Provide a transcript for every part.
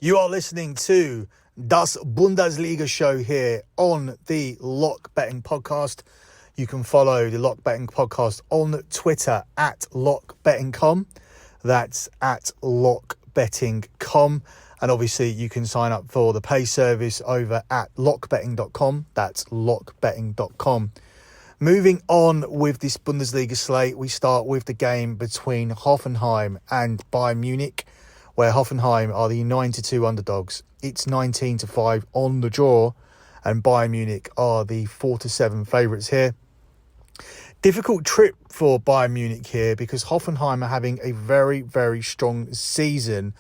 You are listening to Däs Bündesliga Show here on the Lock Betting Podcast. You can follow the Lock Betting Podcast on Twitter at lockbetting.com. That's at lockbetting.com. And obviously you can sign up for the pay service over at lockbetting.com. That's lockbetting.com. Moving on with this Bundesliga slate, we start with the game between Hoffenheim and Bayern Munich, where Hoffenheim are the 9-2 underdogs. It's 19-5 on the draw, and Bayern Munich are the 4-7 favourites here. Difficult trip for Bayern Munich here because Hoffenheim are having a very, very strong season.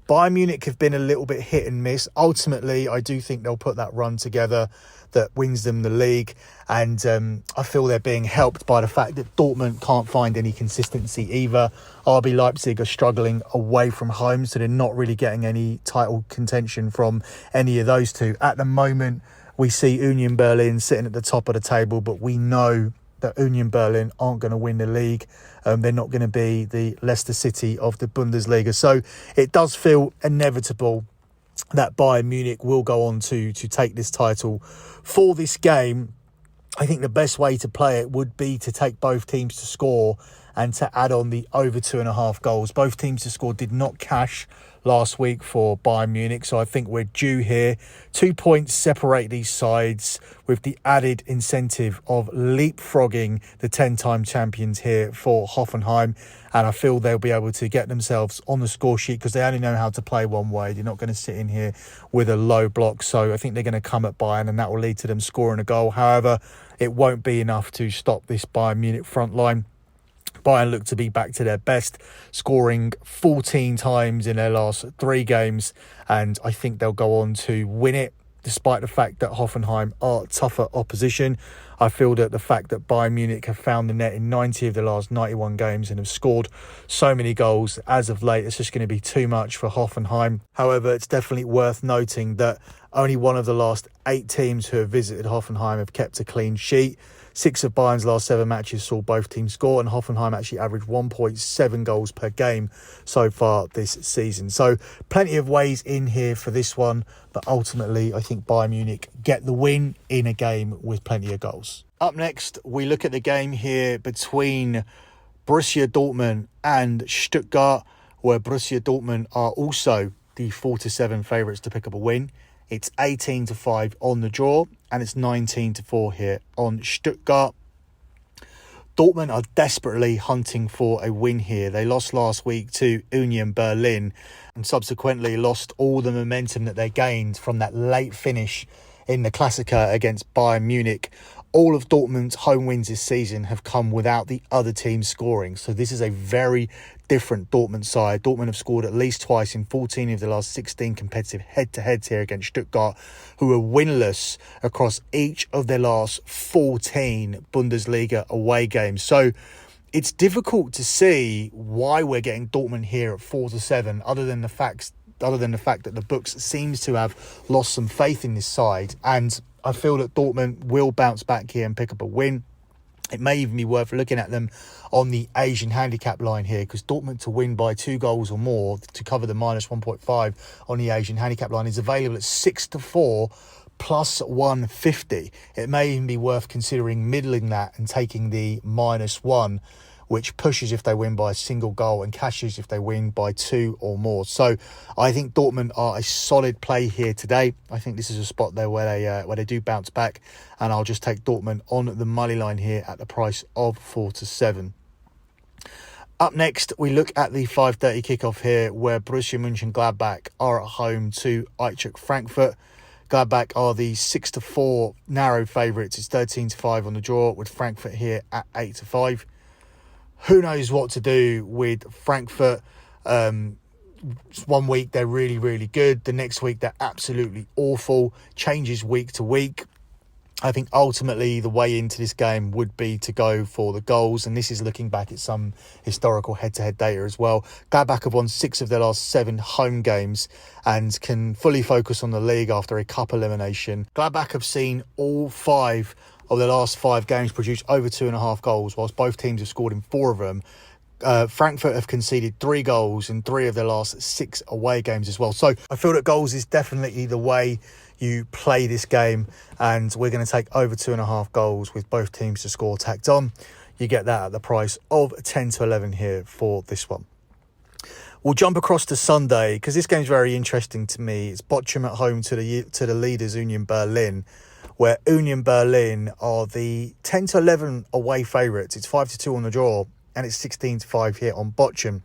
Bayern Munich have been a little bit hit and miss. Ultimately, I do think they'll put that run together that wins them the league. And I feel they're being helped by the fact that Dortmund can't find any consistency either. RB Leipzig are struggling away from home, so they're not really getting any title contention from any of those two. At the moment, we see Union Berlin sitting at the top of the table, but we know that Union Berlin aren't going to win the league. They're not going to be the Leicester City of the Bundesliga. So it does feel inevitable that Bayern Munich will go on to take this title. For this game, I think the best way to play it would be to take both teams to score and to add on the over 2.5 goals. Both teams to score did not cash last week for Bayern Munich, so I think we're due here. 2 points separate these sides with the added incentive of leapfrogging the 10-time champions here for Hoffenheim, and I feel they'll be able to get themselves on the score sheet because they only know how to play one way. They're not going to sit in here with a low block, so I think they're going to come at Bayern and that will lead to them scoring a goal. However, it won't be enough to stop this Bayern Munich front line. Bayern look to be back to their best, scoring 14 times in their last 3 games, and I think they'll go on to win it, despite the fact that Hoffenheim are tougher opposition. I feel that the fact that Bayern Munich have found the net in 90 of the last 91 games and have scored so many goals as of late, it's just going to be too much for Hoffenheim. However, it's definitely worth noting that only one of the last 8 teams who have visited Hoffenheim have kept a clean sheet. 6 of Bayern's last 7 matches saw both teams score, and Hoffenheim actually averaged 1.7 goals per game so far this season. So plenty of ways in here for this one, but ultimately I think Bayern Munich get the win in a game with plenty of goals. Up next, we look at the game here between Borussia Dortmund and Stuttgart, where Borussia Dortmund are also the 4-7 favourites to pick up a win. It's 18-5 on the draw, and it's 19-4 here on Stuttgart. Dortmund are desperately hunting for a win here. They lost last week to Union Berlin and subsequently lost all the momentum that they gained from that late finish in the Klassiker against Bayern Munich. All of Dortmund's home wins this season have come without the other team scoring. So this is a very different Dortmund side. Dortmund have scored at least twice in 14 of the last 16 competitive head-to-heads here against Stuttgart, who are winless across each of their last 14 Bundesliga away games. So it's difficult to see why we're getting Dortmund here at 4-7, other than the fact that the books seems to have lost some faith in this side. And I feel that Dortmund will bounce back here and pick up a win. It may even be worth looking at them on the Asian handicap line here, because Dortmund to win by 2 goals or more to cover the minus 1.5 on the Asian handicap line is available at 6-4 plus 150. It may even be worth considering middling that and taking the -1, which pushes if they win by a single goal and cashes if they win by 2 or more. So I think Dortmund are a solid play here today. I think this is a spot there where they do bounce back, and I'll just take Dortmund on the money line here at the price of 4-7. Up next, we look at the 5:30 kickoff here, where Borussia Mönchengladbach are at home to Eintracht Frankfurt. Gladbach are the 6-4 narrow favourites. It's 13-5 on the draw, with Frankfurt here at 8-5. Who knows what to do with Frankfurt? One week they're really, really good. The next week they're absolutely awful. Changes week to week. I think ultimately the way into this game would be to go for the goals, and this is looking back at some historical head-to-head data as well. Gladbach have won 6 of their last 7 home games and can fully focus on the league after a cup elimination. Gladbach have seen all 5 of their last 5 games produce over 2.5 goals, whilst both teams have scored in 4 of them. Frankfurt have conceded 3 goals in 3 of their last 6 away games as well. So I feel that goals is definitely the way you play this game, and we're going to take over 2.5 goals with both teams to score tacked on. You get that at the price of 10 to 11 here for this one. We'll jump across to Sunday because this game's very interesting to me. It's Bochum at home to the leaders Union Berlin, where Union Berlin are the 10 to 11 away favourites. It's 5-2 on the draw, and it's 16-5 here on Bochum.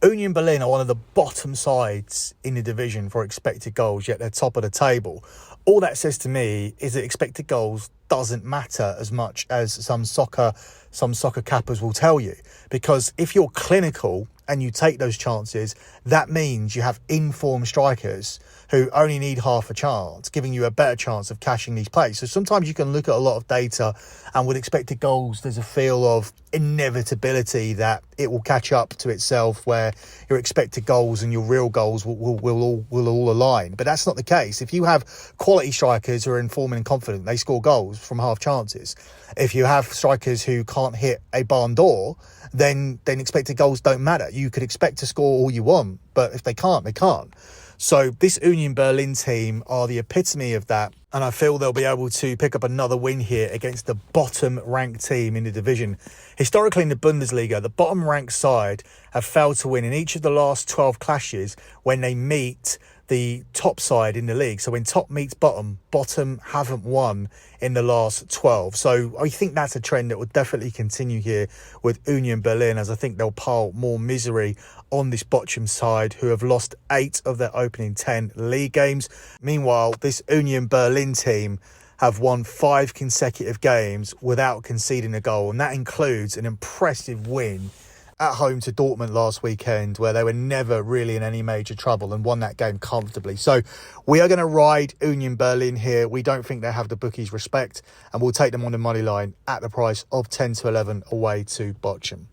Union Berlin are one of the bottom sides in the division for expected goals, yet they're top of the table. All that says to me is that expected goals doesn't matter as much as some soccer cappers will tell you. Because if you're clinical and you take those chances, that means you have informed strikers who only need half a chance, giving you a better chance of cashing these plays. So sometimes you can look at a lot of data, and with expected goals, there's a feel of inevitability that it will catch up to itself, where your expected goals and your real goals will all align. But that's not the case. If you have quality strikers who are informed and confident, they score goals from half chances. If you have strikers who can't hit a barn door, then expected goals don't matter. You could expect to score all you want, but if they can't, they can't. So this Union Berlin team are the epitome of that, and I feel they'll be able to pick up another win here against the bottom-ranked team in the division. Historically in the Bundesliga, the bottom-ranked side have failed to win in each of the last 12 clashes when they meet the top side in the league. So when top meets bottom, bottom haven't won in the last 12. So I think that's a trend that will definitely continue here with Union Berlin, as I think they'll pile more misery on this Bochum side, who have lost 8 of their opening 10 league games. Meanwhile, this Union Berlin team have won 5 consecutive games without conceding a goal, and that includes an impressive win at home to Dortmund last weekend, where they were never really in any major trouble and won that game comfortably. So we are going to ride Union Berlin here. We don't think they have the bookies' respect, and we'll take them on the money line at the price of 10 to 11 away to Bochum.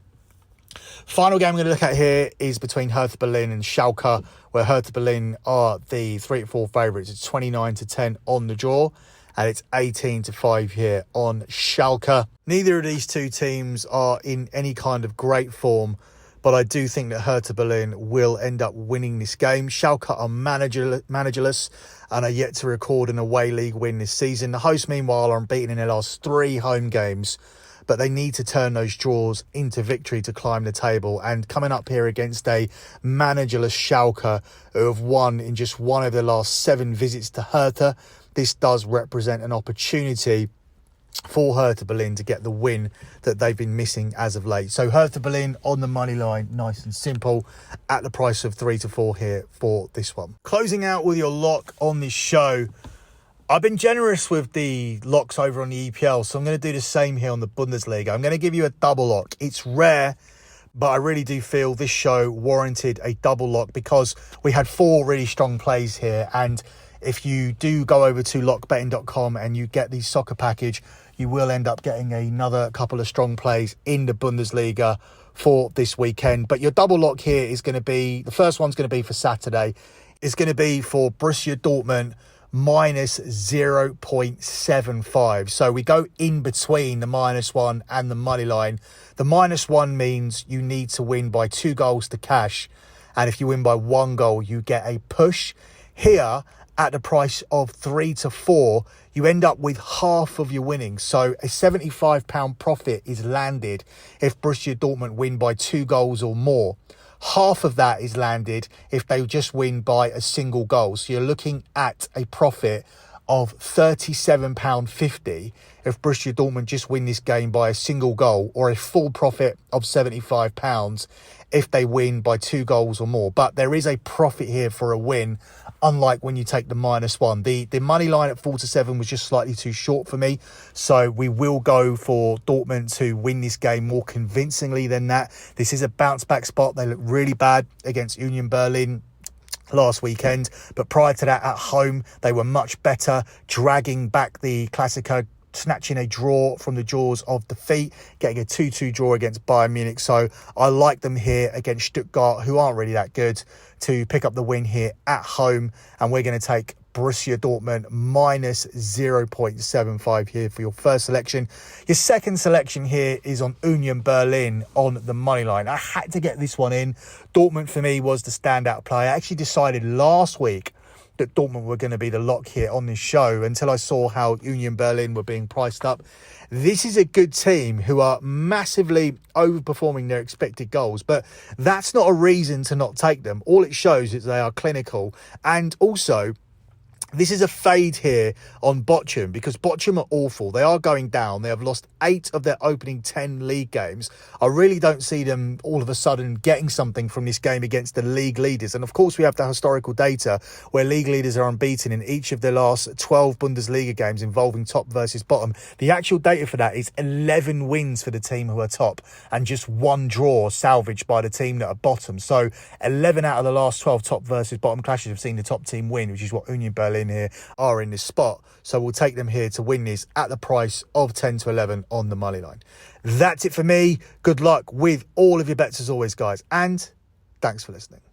Final game we're going to look at here is between Hertha Berlin and Schalke, where Hertha Berlin are the 3-4 favourites. It's 29-10 on the draw, and it's 18-5 here on Schalke. Neither of these two teams are in any kind of great form, but I do think that Hertha Berlin will end up winning this game. Schalke are managerless and are yet to record an away league win this season. The hosts, meanwhile, are unbeaten in their last 3 home games, but they need to turn those draws into victory to climb the table. And coming up here against a managerless Schalke, who have won in just 1 of their last 7 visits to Hertha, this does represent an opportunity for Hertha Berlin to get the win that they've been missing as of late. So Hertha Berlin on the money line, nice and simple, at the price of 3-4 here for this one. Closing out with your lock on this show, I've been generous with the locks over on the EPL, so I'm going to do the same here on the Bundesliga. I'm going to give you a double lock. It's rare, but I really do feel this show warranted a double lock because we had 4 really strong plays here. And if you do go over to lockbetting.com and you get the soccer package, you will end up getting another couple of strong plays in the Bundesliga for this weekend. But your double lock here is going to be, the first one's going to be for Saturday. It's going to be for Borussia Dortmund minus 0.75. So we go in between the -1 and the money line. The -1 means you need to win by 2 goals to cash. And if you win by 1 goal, you get a push. Here, at the price of 3-4, you end up with half of your winnings. So a £75 profit is landed if Borussia Dortmund win by 2 goals or more. Half of that is landed if they just win by a single goal. So you're looking at a profit of £37.50 if Borussia Dortmund just win this game by a single goal, or a full profit of £75 if they win by 2 goals or more. But there is a profit here for a win, unlike when you take the -1. The money line at 4-7 was just slightly too short for me. So we will go for Dortmund to win this game more convincingly than that. This is a bounce back spot. They look really bad against Union Berlin last weekend, but prior to that at home they were much better, dragging back the Klassiker, snatching a draw from the jaws of defeat, getting a 2-2 draw against Bayern Munich. So I like them here against Stuttgart, who aren't really that good, to pick up the win here at home. And we're going to take Borussia Dortmund minus 0.75 here for your first selection. Your second selection here is on Union Berlin on the money line. I had to get this one in. Dortmund for me was the standout play. I actually decided last week that Dortmund were going to be the lock here on this show until I saw how Union Berlin were being priced up. This is a good team who are massively overperforming their expected goals, but that's not a reason to not take them. All it shows is they are clinical, and also this is a fade here on Bochum because Bochum are awful. They are going down. They have lost 8 of their opening 10 league games. I really don't see them all of a sudden getting something from this game against the league leaders. And of course, we have the historical data where league leaders are unbeaten in each of their last 12 Bundesliga games involving top versus bottom. The actual data for that is 11 wins for the team who are top and just 1 draw salvaged by the team that are bottom. So 11 out of the last 12 top versus bottom clashes have seen the top team win, which is what Union Berlin here are in this spot. So we'll take them here to win this at the price of 10 to 11 on the money line. That's it for me. Good luck with all of your bets as always, guys, and thanks for listening.